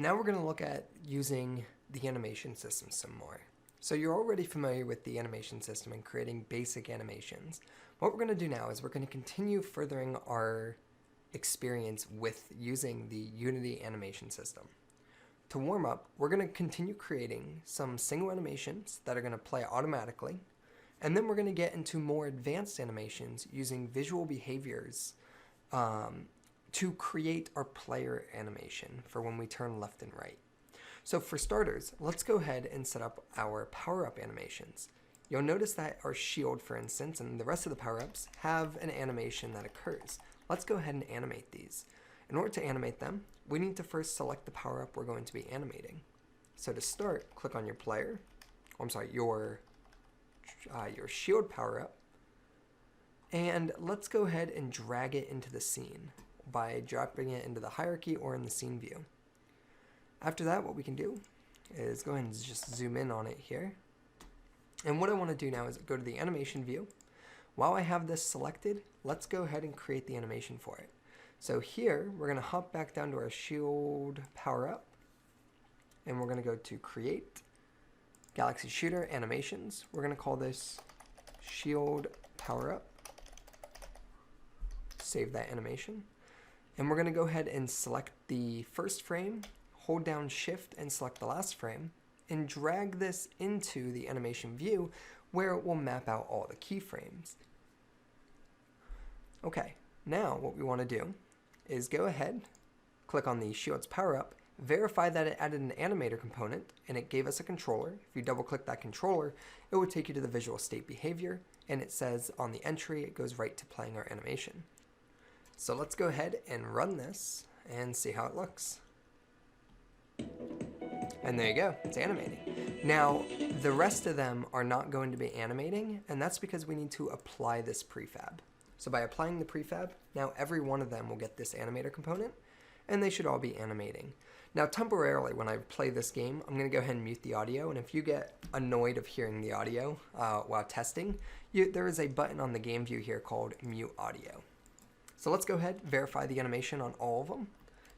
now we're going to look at using the animation system some more. So you're already familiar with the animation system and creating basic animations. What we're going to do now is we're going to continue furthering our experience with using the Unity animation system. To warm up, we're going to continue creating some single animations that are going to play automatically, and then we're going to get into more advanced animations using visual behaviors to create our player animation for when we turn left and right. So for starters, let's go ahead and set up our power-up animations. You'll notice that our shield, for instance, and the rest of the power-ups have an animation that occurs. Let's go ahead and animate these. In order to animate them, we need to first select the power-up we're going to be animating. So to start, click on your player, your shield power-up, and let's go ahead and drag it into the scene by dropping it into the hierarchy or in the scene view. After that, what we can do is go ahead and just zoom in on it here. And what I want to do now is go to the animation view. While I have this selected, let's go ahead and create the animation for it. So here, we're going to hop back down to our shield power up, and we're going to go to create, Galaxy Shooter animations. We're going to call this shield power up. Save that animation. And we're going to go ahead and select the first frame, hold down shift and select the last frame, and drag this into the animation view where it will map out all the keyframes. Okay, now what we want to do is go ahead, click on the shield's power up, verify that it added an animator component and it gave us a controller. If you double click that controller, it will take you to the visual state behavior, and it says on the entry it goes right to playing our animation. So let's go ahead and run this and see how it looks. And there you go, it's animating. Now, the rest of them are not going to be animating, and that's because we need to apply this prefab. So by applying the prefab, now every one of them will get this animator component, and they should all be animating. Now, temporarily, when I play this game, I'm going to go ahead and mute the audio, and if you get annoyed of hearing the audio while testing, there is a button on the game view here called Mute Audio. So let's go ahead, verify the animation on all of them,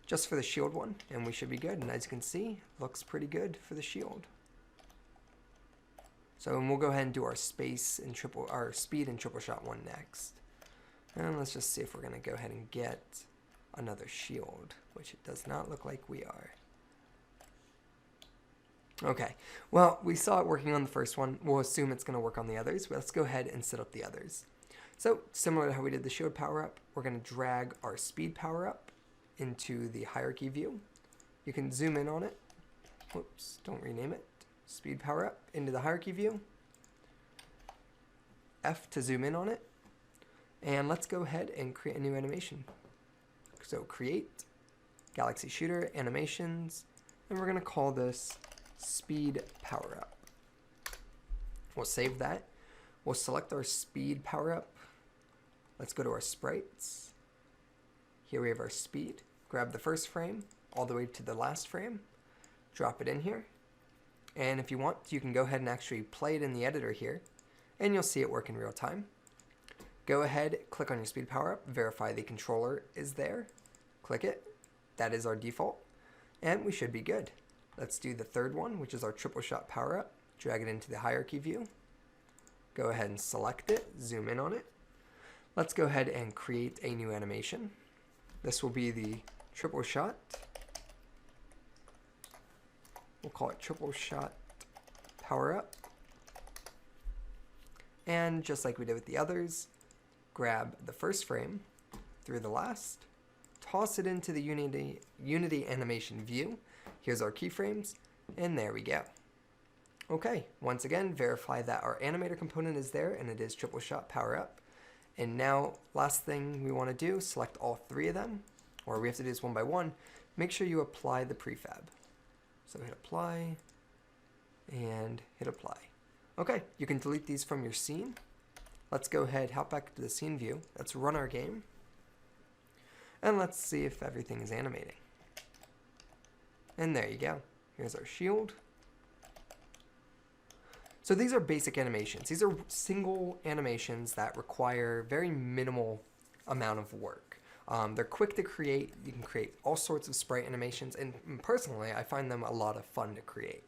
just for the shield one, and we should be good. And as you can see, looks pretty good for the shield. So we'll go ahead and do our speed and triple shot one next. And let's just see if we're going to go ahead and get another shield, which it does not look like we are. Okay, well, we saw it working on the first one. We'll assume it's going to work on the others, but let's go ahead and set up the others. So similar to how we did the shield power up, we're going to drag our speed power up into the hierarchy view. You can zoom in on it. Whoops, don't rename it. Speed power up into the hierarchy view. F to zoom in on it. And let's go ahead and create a new animation. So create, Galaxy Shooter animations, and we're going to call this speed power up. We'll save that. We'll select our speed power up. Let's go to our sprites. Here we have our speed. Grab the first frame all the way to the last frame. Drop it in here. And if you want, you can go ahead and actually play it in the editor here, and you'll see it work in real time. Go ahead, click on your speed power up, verify the controller is there. Click it. That is our default. And we should be good. Let's do the third one, which is our triple shot power up. Drag it into the hierarchy view. Go ahead and select it, zoom in on it. Let's go ahead and create a new animation. This will be the triple shot. We'll call it triple shot power up. And just like we did with the others, grab the first frame through the last, toss it into the Unity animation view. Here's our keyframes, and there we go. Okay, once again, verify that our animator component is there, and it is triple shot power up. And now, last thing we want to do, select all three of them, or we have to do this one by one. Make sure you apply the prefab. So hit apply, and hit apply. Okay, you can delete these from your scene. Let's go ahead, hop back to the scene view. Let's run our game. And let's see if everything is animating. And there you go. Here's our shield. So these are basic animations. These are single animations that require very minimal amount of work. They're quick to create. You can create all sorts of sprite animations, and personally, I find them a lot of fun to create.